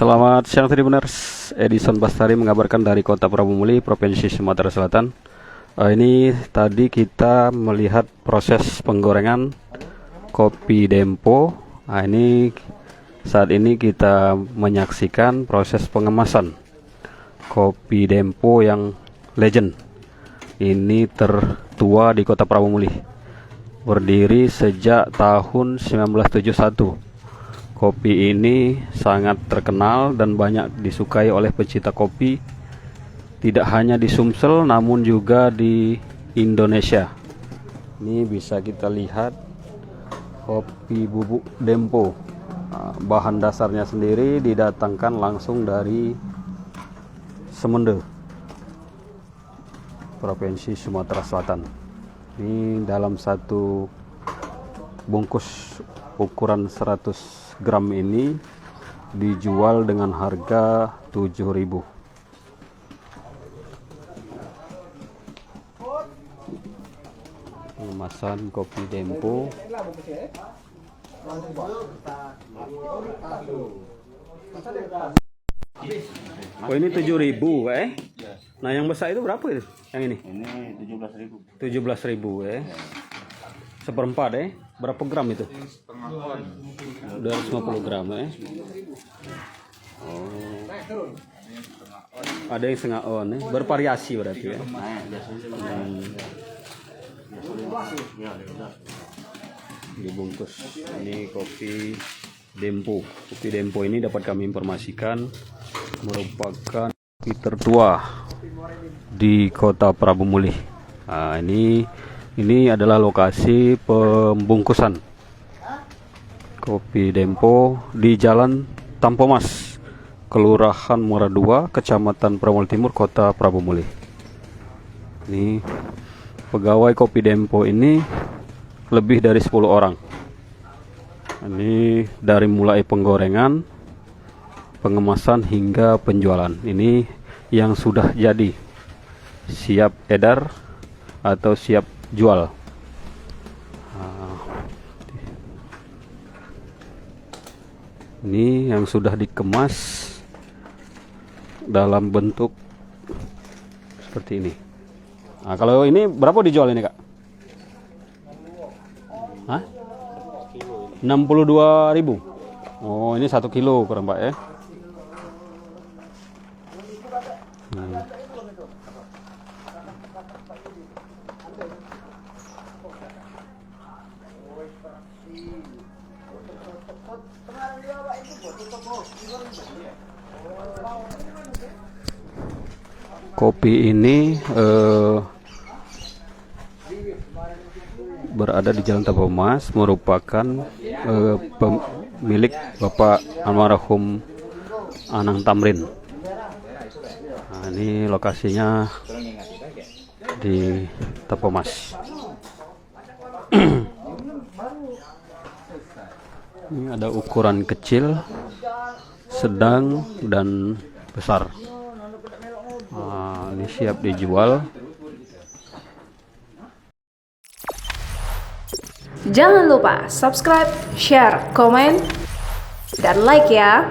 Selamat siang Tribuners, Edison Bastari mengabarkan dari Kota Prabumuli, Provinsi Sumatera Selatan. Ini tadi kita melihat proses penggorengan kopi Dempo. Saat ini kita menyaksikan proses pengemasan kopi Dempo yang legend. Ini tertua di Kota Prabumuli, berdiri sejak tahun 1971. Kopi ini sangat terkenal dan banyak disukai oleh pecinta kopi, tidak hanya di Sumsel namun juga di Indonesia. Ini bisa kita lihat kopi bubuk Dempo. Bahan dasarnya sendiri didatangkan langsung dari Semende, Provinsi Sumatera Selatan. Ini dalam satu bungkus ukuran 100 gram ini dijual dengan harga 7.000. Pengemasan kopi Dempo. Oh, ini 7.000 Nah, yang besar itu berapa itu? Yang ini? Ini 17.000. 17.000 Seperempat berapa gram itu? 250 gram Oh. Ada yang setengah on bervariasi berarti Dibungkus. Ini kopi Dempo. Kopi Dempo ini dapat kami informasikan merupakan kopi tertua di Kota Prabumuli. Nah, ini adalah lokasi pembungkusan kopi Dempo di Jalan Tampomas, Kelurahan Muara II, Kecamatan Prabumuli Timur, Kota Prabumuli. Ini pegawai kopi Dempo ini lebih dari 10 orang. Ini dari mulai penggorengan, pengemasan hingga penjualan. Ini yang sudah jadi, siap edar atau siap jual. Ini yang sudah dikemas dalam bentuk seperti ini. Nah, kalau ini berapa dijual ini, Kak? Hah? 62.000. Oh, ini 1 kilo kurang, Pak Kopi ini berada di Jalan Tampomas, merupakan pemilik Bapak almarhum Anang Tamrin. Nah, ini lokasinya di Tampomas. Ini ada ukuran kecil, sedang, dan besar. Nah, ini siap dijual. Jangan lupa subscribe, share, komen, dan like ya.